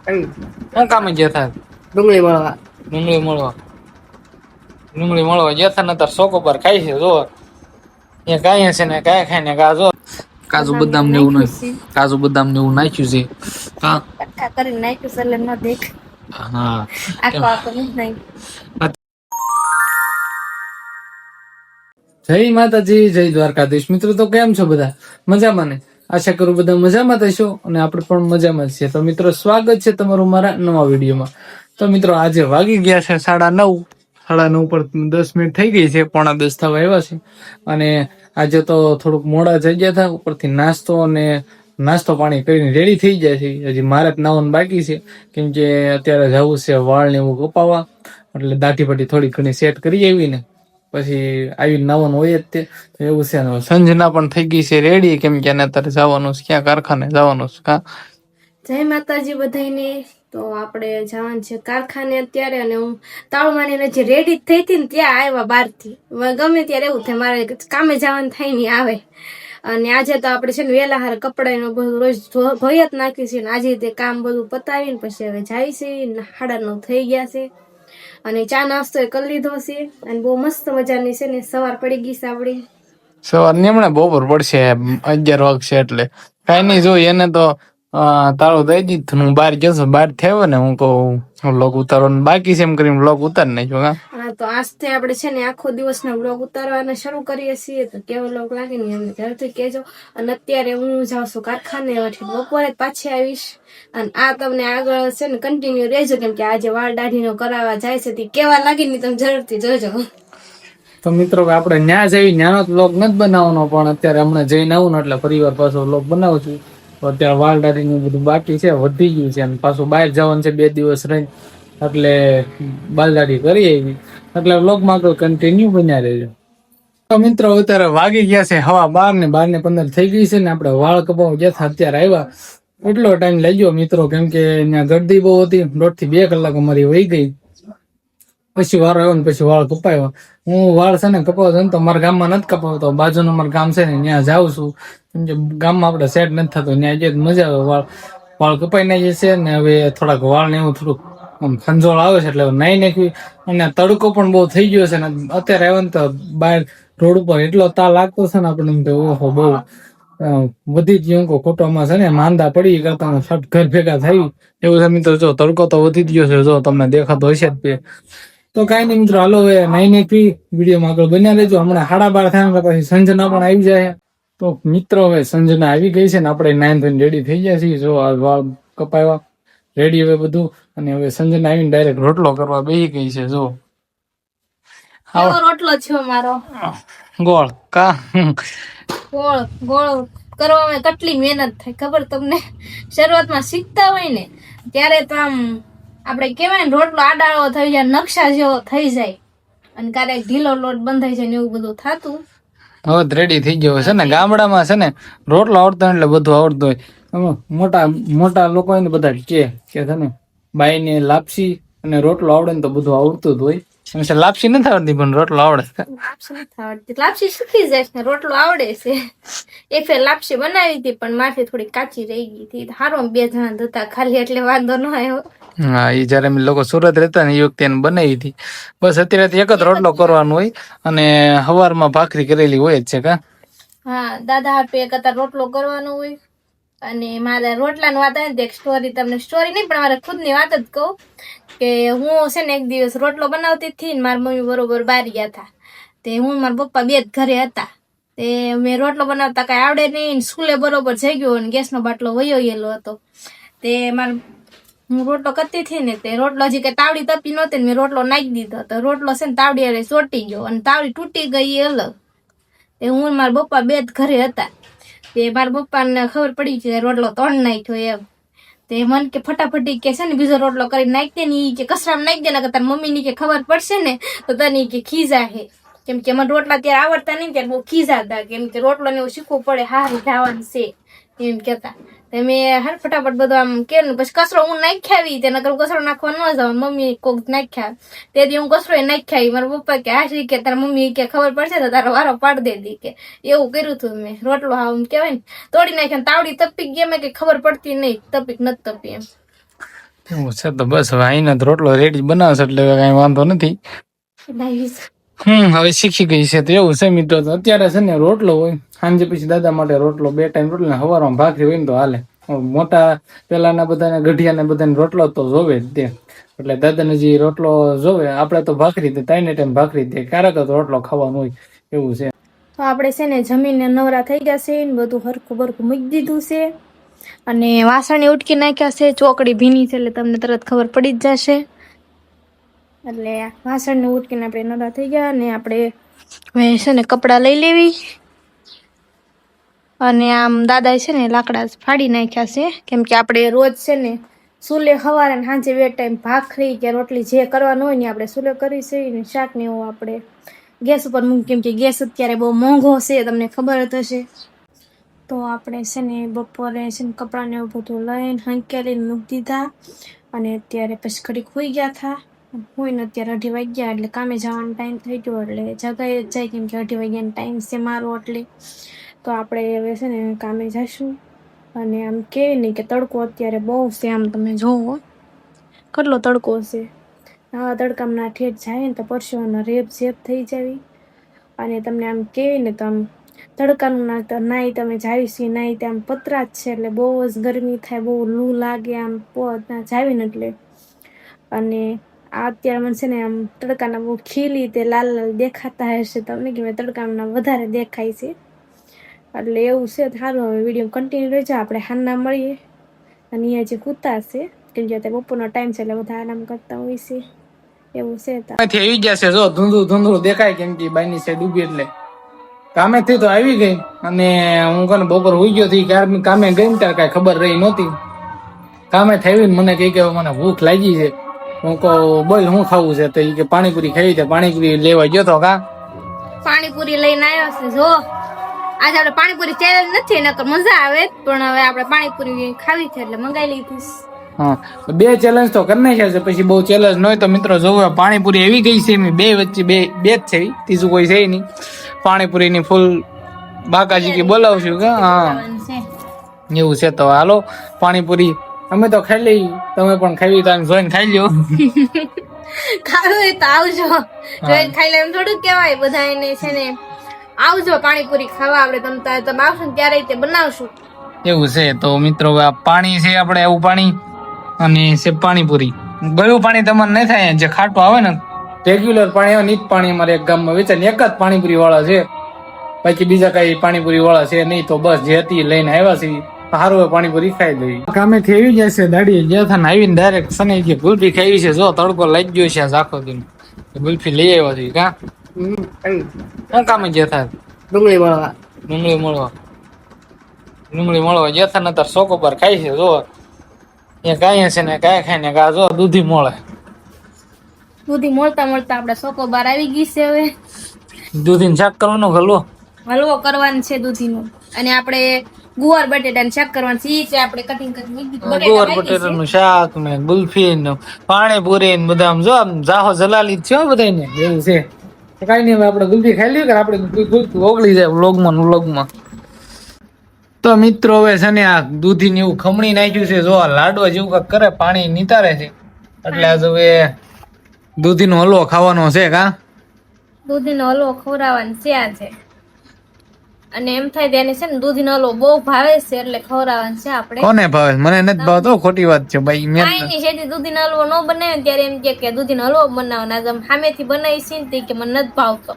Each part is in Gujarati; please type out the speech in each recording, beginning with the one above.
શું કામે ગયા હતા? ડુંગળી મળવા. ડુંગળી મળવા ગયા હતા ને તાર સોકો પર ખાઈ છે જો એ કાંઈ છે ને કાંઈ ખાઈને કા જો કાજુ બદામ ને એવું નાખ્યું છે. હા કટકા કરીને નાખ્યું છે એટલે ન દેખ. હા આખો નહીં. જય માતાજી, જય દ્વારકાધીશ. મિત્રો તો કેમ છો બધા? મજામાં ને? આશા કરું બધા મજામાં થશો અને આપણે પણ મજામાં છીએ. તો મિત્રો સ્વાગત છે તમારું મારા નવા વિડીયોમાં. તો મિત્રો આજે વાગી ગયા છે 9:30. 9:30 પર 10 મિનિટ થઈ ગઈ છે, 9:45 થવા આવ્યા છે. અને આજે તો થોડુંક મોડા જઈ ગયા હતા. ઉપરથી નાસ્તો પાણી કરીને રેડી થઈ જાય છે. હજી મારે જ નાવાનું બાકી છે, કેમ કે અત્યારે જવું છે વાળ ને એવું કપાવવા, એટલે દાઢી પાટી થોડી ઘણી સેટ કરી આવી ને પછી આવી નાવાનું હોય જ તે એવું છે ને. સંજના પણ થઈ ગઈ છે રેડી, કેમ કે અત્યારે જવાનું છે ક્યાં કારખાને જવાનું છે. કા જય માતાજી બધાને. તો આપણે જવાનું છે કારખાને અત્યારે, અને હું તાળું મારીને જે રેડી થઈ હતી ને ત્યાં આવ્યા બહારથી. ગમે ત્યારે એવું થાય મારે કામે જવાનું થાય નહીં આવે. અને આજે તો આપણે છે ને વેલા હાર કપડાં બધું રોજ ધોઈ જ નાખ્યું છે ને આજે તે કામ બધું પતાવીને પછી હવે જાય છે. 9:30 થઈ ગયા છે અને ચા નાસ્તો કરી લીધો છે અને બહુ મસ્ત મજાની છે ને સવાર પડી ગઈ છે આપડી. સવાર ની હમણાં બપોર પડશે 11 વાગશે એટલે કઈ નહીં જોઈ એને તો તાળું દઈ દીધું. હું બહાર ગયો બહાર થયો ને હું કહું વ્લોગ ઉતારવાનું બાકી છે એમ કરીને વ્લોગ ઉતારી નાખ્યો. હા તો આજથી આપણે છે ને આખો દિવસના વ્લોગ ઉતારવાના શરૂ કરીએ છીએ. તો કેવો વ્લોગ લાગે ને અમને જરૂરથી કહેજો. અને અત્યારે હું જાઉં છું કારખાને, બપોરે પાછી આવીશ. અને આ તમને આગળ છે ને કન્ટિન્યુ રહેજો, કેમ કે આજે વાળ દાઢીનો કરાવવા જાય છે તે કેવા લાગે ને તમે જરૂરથી જોજો. તો મિત્રો આપણે ન્યા જઈ ન્યાનો વ્લોગ નથી બનાવવાનો, પણ અત્યારે હમણાં જઈને આવું ને એટલે પરિવાર પાછો વ્લોગ બનાવું છું. તો અત્યારે વાળ દાઢીનું બધું બાકી છે, વધી ગયું છે અને પાછું બહાર જવાનું છે 2 દિવસ રહી, એટલે બાલ દાઢી કરી આવી. એટલે વ્લોગમાં આગળ કન્ટિન્યુ બન્યા રહેજો. તો મિત્રો અત્યારે વાગી ગયા છે 12 ને 12:15 થઈ ગઈ છે ને આપણે વાળ કપાવવા ગયા અત્યારે આવ્યા. એટલો ટાઈમ લઈ ગયો મિત્રો, કેમ કે ત્યાં ગરદી બહુ હતી. 1.5 થી 2 કલાક અમારી વહી ગઈ. પછી વારો આવ્યો ને પછી વાળ કપાવ્યા. હું વાળ છે ને કપાવતો ને તો મારા ગામમાં નથી કપાવતો, બાજુનું અમારું ગામ છે ને ત્યાં જાઉં છું, કેમ કે ગામમાં આપણે સેટ નથી થતો. ત્યાં જઈએ મજા આવે. વાળ કપાઈ નાખીએ છે ને હવે થોડાક વાળ ને એવું થોડુંક આમ ખંજોળ આવે છે એટલે નાઈ નાખ્યું. અને તડકો પણ બહુ થઈ ગયો છે ને અત્યારે આવ્યો ને તો બહાર રોડ ઉપર એટલો તા લાગતો છે ને આપણે ઓહો બહુ વધી ગયું. ખોટોમાં છે ને માંદા પડી કરતા ફટ ઘર ભેગા થઈ એવું છે મિત્રો. જો તડકો તો વધી ગયો છે, જો તમને દેખાતો હશે જ. તો કઈ નહીં મિત્રો, હાલો હવે નાઈ નાખી વિડીયોમાં આગળ બન્યા રહેજો. હમણાં 12:30 થાય પછી સંજના પણ આવી જાય. તો મિત્રો હવે સંજના આવી ગઈ છે ને આપણે 9 થઈને રેડી થઈ ગયા છીએ. જો આ વાળ કપાવ્યા રેડી હવે બધું. અને હવે સંજના આવીને ડાયરેક્ટ રોટલો કરવા બેસી ગઈ છે. જો રોટલો છે મારો ગોળ કા ગોળ કરવામાં કેટલી મહેનત થાય ખબર તમને? શરૂઆતમાં શીખતા હોય ને ત્યારે તો આમ આપણે કહેવાય ને રોટલો આડાળો થઈ જાય, નકશા જેવો થઈ જાય અને ક્યારેક ઢીલો લોટ બંધાઈ જાય ને એવું બધું થતું. હવે રેડી થઈ ગયો છે ને. ગામડામાં છે ને રોટલો આવડતો એટલે બધું આવડતું હોય. મોટા મોટા લોકો હોય ને બધા કે છે ને બાઈ ને લાપસી અને રોટલો આવડે ને તો બધું આવડતું જ હોય. લાપસી નથી આવડતી પણ રોટલો આવડે. લાપસી નથી આવડતી, લાપસી શીખી જાય ને રોટલો આવડે છે. એક ફેર લાપસી બનાવી હતી પણ માથે થોડી કાચી રહી ગઈ હતી. હારો 2 જણા હતા ખાલી એટલે વાંધો ન આવ્યો. હા, એ જયારે અમે લોકો સુરત રહેતા ને એ વખતે એને બનાવી હતી. બસ અત્યારે એક જ રોટલો કરવાનો હોય અને સવારમાં ભાખરી કરેલી હોય જ છે. કા હા, દાદા હાટુ એક રોટલો કરવાનો હોય. અને મારા રોટલાની વાત આવે ને એક સ્ટોરી, તમને સ્ટોરી નહીં પણ મારા ખુદની વાત જ કહું કે હું છે ને એક દિવસ રોટલો બનાવતી હતી ને મારા મમ્મી બરોબર બહાર ગયા હતા. તે હું મારા પપ્પા 2 જ ઘરે હતા. તે મેં રોટલો બનાવતા કઈ આવડે નહીં. સ્કૂલે બરોબર જઈ ગયો અને ગેસનો બાટલો વયો ગયેલો હતો. તે હું રોટલો કરતી હતી ને તે રોટલો હજી કઈ તાવડી તપી નહોતી ને મેં રોટલો નાખી દીધો. તો રોટલો છે ને તાવડી અરે ચોટી ગયો અને તાવડી તૂટી ગઈ એ અલગ. તે હું મારા પપ્પા 2 જ ઘરે હતા. તે મારા પપ્પાને ખબર પડી કે રોટલો તોડ નાખ્યો એમ. તે મન કે ફટાફટી કે છે ને બીજો રોટલો કરી નાખી દે ને કે કચરામાં નાખી દે ને કે તાર મમ્મી ની કે ખબર પડશે ને તો તને કે ખીજા હે. કેમ કે મને રોટલા ત્યારે આવડતા નહીં ત્યારે બહુ ખીજાતા, કેમ કે રોટલો ને એવું શીખવું પડે, હારી જવાનું છે એમ કેતા. મેં હાર ફટાફટ બધું આમ કે પછી કચરો હું નાખી આવી. તેને કચરો નાખવા ન જાવ, મમ્મી કોક નાખ્યા. તે દી હું કચરો નાખી આવી. મારા પપ્પા કે હાશી કે તારા મમ્મી કે ખબર પડશે તો તારો વારો પાડ દે દી કે એવું કર્યું હતું મેં. રોટલો આમ કેવાય ને તોડી નાખ્યા, તાવડી તપી ગઈ મેં કે ખબર પડતી નહીં તપીક નથી તપી એમ. એવું છે તો બસ હવે અહીંનો તો રોટલો રેડી બનાવશે એટલે કઈ વાંધો નથી. નાઈસ. હવે શીખી ગઈ છે તો એવું છે મિત્રો. તો અત્યારે છે ને રોટલો હોય સાંજે પછી દાદા માટે રોટલો 2 ટાઈમ રોટલો ને સવારમાં ભાખરી હોય ને તો હાલે. મોટા પેલાના બધાને ગઢિયાને બધાને રોટલો તો જોવે જ તે એટલે દાદાને જે રોટલો જોવે. આપણે તો ભાખરી દે 3 ટાઈમ ભાખરી દે ક્યારેક તો રોટલો ખાવાનો હોય એવું છે. તો આપણે છે ને જમીને નવરા થઈ ગયા છે ને બધું હરખું બરખું મૂકી દીધું છે અને વાસણ ઉટકી નાખ્યા છે. ચોકડી ભીની છે એટલે તમને તરત ખબર પડી જ જશે. એટલે વાસણને ઉટકીને આપણે નવરા થઈ ગયા અને આપણે હવે છે ને કપડાં લઈ લેવી અને આમ દાદાએ છે ને લાકડા ફાડી નાખ્યા છે કેમ કે આપણે રોજ છે ને સુલે સવારે ને સાંજે 2 ટાઈમ ભાખરી કે રોટલી જે કરવાનું હોય ને આપણે સુલે કરી છે ને શાક ને એવું આપણે ગેસ ઉપર મૂકી કેમ કે ગેસ અત્યારે બહુ મોંઘો છે તમને ખબર જ હશે. તો આપણે છે ને બપોરે છે ને કપડાને એવું બધું લઈને હંકેલીને મૂકી દીધા અને અત્યારે પછી ઘડીક હોઈ ગયા હતા. હોય ને અત્યારે 2:30 વાગ્યા એટલે કામે જવાનો ટાઈમ થઈ ગયો એટલે જગાઈ જ જાય કેમ કે 2:30 વાગ્યાનો ટાઈમ છે મારો. એટલે તો આપણે હવે છે ને કામે જઈશું અને આમ કેવી નહીં કે તડકો અત્યારે બહુ છે. આમ તમે જોવો કેટલો તડકો છે. આવા તડકામાં ઠેઠ જાય ને તો પરસેવાનો રેપ ઝેપ થઈ જાવી અને તમને આમ કેવી ને તો આમ તડકાનું નાઈ તમે જાવીશી નાઈ તે આમ પતરા જ છે એટલે બહુ જ ગરમી થાય બહુ લૂ લાગે આમ જાવી ને એટલે. અને આ અત્યારે મને છે ને આમ તડકાના બહુ ખીલી તે લાલ લાલ દેખાતા હશે તમને કે તડકાના વધારે દેખાય છે એટલે એવું છે. સારું હવે વિડીયો કન્ટિન્યુ રહેજો. આપણે હાલના મળીએ અને અહીંયા જે કૂતા છે કેમ કે અત્યારે બપોરનો ટાઈમ છે એટલે બધા આરામ કરતા હોય છે એવું છે. કામેથી આવી ગયા છે જો ધૂંધળું ધૂંધળું દેખાય કેમ કે બાયની સાઈડ ઉભી એટલે કામેથી તો આવી ગઈ અને હું કોને બપોર હોઈ ગયો હતી ક્યારે કામે ગઈ ત્યારે કઈ ખબર રહી નહોતી. કામે થઈ મને કહી કે મને ભૂખ લાગી છે. હું કહું બોલ શું ખાવું છે તો એ કે પાણીપુરી ખાવી છે. પાણીપુરી લેવા ગયો તો કા પાણીપુરી લઈને આવ્યો છે. જો આજે આપણે પાણીપુરી ચેલેન્જ નથી નકર મજા આવે પણ હવે આપણે પાણીપુરી ખાવી છે એટલે મંગાવી લીધી. હા 2 ચેલેન્જ તો કરી નાખ્યા છે પછી બહુ ચેલેન્જ ન હોય તો મિત્રો જોવો પાણીપુરી એવી ગઈ છે એમ 2 વચ્ચે બે જ છે ત્રીજું કોઈ છે નહીં. પાણીપુરી ની ફૂલ બાકાજી કે બોલાવશું કે હા એવું છે. તો હાલો પાણીપુરી અમે તો ખાઈ લઈ તમે પણ ખાવી તો જોઈને ખાઈ લ્યો. ખાવું હોય તો આવજો જોઈને ખાઈ લે એમ થોડું કહેવાય બધા એને છે ને આવજો પાણીપુરી ખાવા. આપણે તમે આવશો ને ત્યારે તે બનાવશું એવું છે. તો મિત્રો આ પાણી છે આપણે એવું પાણી અને છે પાણીપુરી. ગળું પાણી તમારે નહીં થાય જે ખાટું આવે ને રેગ્યુલર પાણી આવે ને જ પાણી અમારે એક ગામમાં વેચાય એક જ પાણીપુરી વાળા છે બાકી બીજા કઈ પાણીપુરી વાળા છે નહીં. તો બસ જે હતી લઈને આવ્યા છે સારું પાણીપુરી ખાઈ લઈ. કામેથી આવી જાય છે દાડી ગયા હતા ને આવીને ડાયરેક્ટ સને જે ગુલ્ફી ખાવી છે. જો તડકો લાગી ગયો છે આખો દિન ગુલ્ફી લઈ આવ્યા છે કા શું કામે ગયા હતા ડુંગળી મળવા ગયા હતા ને તાર સોકો પર ખાઈ છે. જો એ કાંઈ છે ને કાંઈ ખાઈ ને કા જો દૂધી મળે. દૂધી મળતા મળતા આપણે સોકો બાર આવી ગઈ છે. હવે દૂધી શાક કરવાનો હલવો કરવાનો છે દૂધીનો અને આપણે ગુવાર બટેટાનું શાક કરવાનું છે. ઈ છે આપણે કટિંગ કરી ગુવાર બટેટાનું શાક ને ગુલ્ફી ને પાણીપુરી ને બધા આમ જો આમ જાહો જલાલી છે બધાને એવું છે. કઈ નહીં આપણે ગુલ્ફી ખાઈ લઈએ કે આપણે ગુલ્ફી ઓગળી જાય વ્લોગમાં. તો મિત્રો હવે છે ને આ દૂધી ને એવું ખમણી નાખ્યું છે. જો લાડવા જેવું કાંઈક કરે પાણી નિતારે છે એટલે આજ હવે દૂધીનો હલવો ખાવાનો છે કા દૂધીનો હલવો ખવડાવવાનો છે આજે અને એમ થાય તેને છે ને દૂધીનો હલવો બહુ ભાવે છે એટલે ખવડાવવાનો છે આપણે. કોને ભાવે મને નથી ભાવતો ખોટી વાત છે ભાઈ. કાઈ નહીં છે દૂધીનો હલવો ન બનાવે ત્યારે એમ કે દૂધીનો હલવો બનાવવાનો આજ સામેથી બનાવી છે ને કે મને નથી ભાવતો.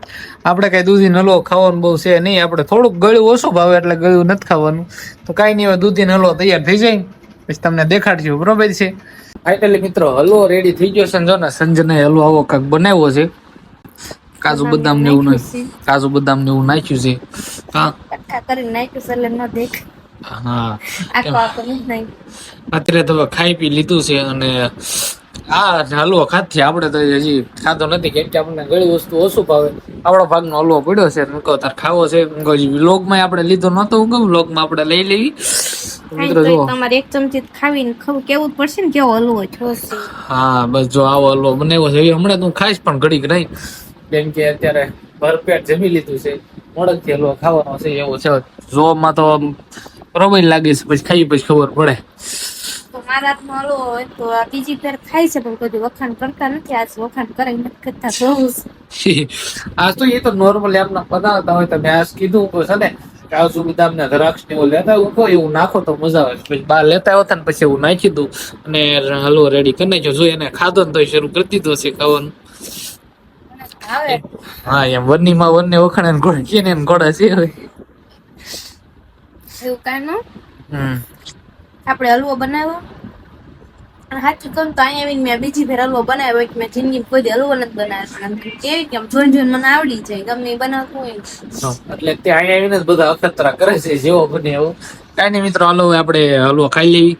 આપણે કઈ દૂધીનો હલવો ખાવાનું બહુ છે નહીં. આપણે થોડુંક ગળ્યું ઓછું ભાવે એટલે ગળ્યું નથી ખાવાનું. તો કઈ નહીં હવે દૂધીનો હલવો તૈયાર થઈ જાય પછી તમને દેખાડજો બરોબર છે. ફાઇનલી મિત્રો હલવો રેડી થઈ ગયો છે. જો ને સંજને હલવો આવો કાંઈક બનાવ્યો છે. કાજુ બદામ ને એવું નાખ્યું છે. હા કરીને નાખ્યું છે એટલે ન દેખ. હા નહીં અત્યારે તો ખાઈ પી લીધું છે અને આ હલવો ખાધી આપણે તો હજી ખાધો નથી કેમ કે આપણને ઘણી વસ્તુ ઓછું ભાવે. આપણો ભાગનો હલવો પડ્યો છે તાર ખાવો છે વ્લોગમાં આપણે લીધો નતો. વ્લોગમાં આપણે લઈ લેવી મિત્રો. જો તમારે એક ચમચી ખાવીને કેવું જ પડશે ને કેવો હલવો છે. હા બસ જો આવો હલવો બનાવ્યો છે. હમણાં તું ખાઈશ પણ ઘડીક નહીં કેમ કે અત્યારે ભરપેટ જમી લીધું છે. મોડકથી હલવો ખાવાનો છે એવું છે. જોવામાં તો બરોબર લાગે છે પછી ખાઈ પછી ખબર પડે. મારા હાથનો હલવો હોય તો આ બીજી ફેર ખાય છે પણ કોઈ વખાણ કરતા નથી. આજ વખાણ કરે નથી કરતા જોઉં છું. આજ તો એ તો નોર્મલી આપણા બનાવતા હોય. તમે આજ કીધું તો છે ને કાજુ બદામ ને દ્રાક્ષ ને એવું લેતા હોય એવું નાખો તો મજા આવે. પછી બહાર લેતા આવતા ને પછી એવું નાખી દઉં અને હલવો રેડી કરી નાખ્યો. જો એને ખાધો ને તો શરૂ કરી દીધો છે ખાવાનું. આવે હા એમ વરની માં વનને વખાણે ને ઘોડે છે ને ઘોડા છે હવે. એવું કાંઈ ન હમ આપણે હલવો બનાવ્યો અને સાચું કહું તો અહીંયા આવીને મેં બીજી ફેર હલવો બનાવ્યો કે મેં જિંદગી કોઈ દી હલવો નથી બનાવ્યો. કેવી કેમ જોઈને જોઈને મને આવડી જાય ગમે એ બનાવતું હોય ને. એટલે ત્યાં આવીને જ બધા અખતરા કરે છે જેવો બને એવો. કાંઈ નહીં મિત્રો, હાલો હવે આપણે હલવો ખાઈ લેવી.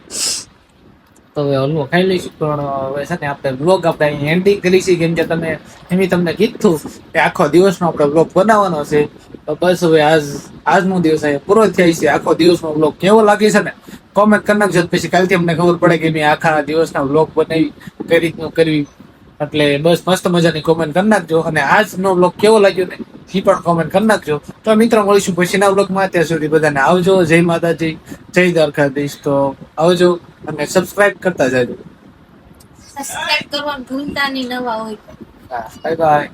તો હવે હલવો ખાઈ લઈશું. પણ હવે છે ને આપણે બ્લોગ આપણે અહીં એન્ડિંગ કરીશું કેમ કે તમે તમને કીધું કે આખો દિવસનો આપણે બ્લોગ બનાવવાનો છે. તો બસ હવે આજનો દિવસ અહીંયા પૂરો થાય છે. આખો દિવસનો બ્લોગ કેવો લાગે છે ને કોમેન્ટ કરી નાખજો. પછી કાલથી અમને ખબર પડે કે મેં આખા દિવસના બ્લોગ બનાવી કઈ રીતનું કરવી. એટલે બસ મસ્ત મજાની કોમેન્ટ કરી નાખજો. અને આજનો બ્લોગ કેવો લાગ્યો ને એ પણ કોમેન્ટ કરી નાખજો. તો મિત્રો મળીશું પછીના બ્લોગમાં. ત્યાં સુધી બધાને આવજો. જય માતાજી, જય દ્વારકાધીશ. તો આવજો અને સબસ્ક્રાઇબ કરતા જાજો. સબસ્ક્રાઇબ કરવાનું ભૂલતા નહીં નવા હોય. હા, બાય બાય.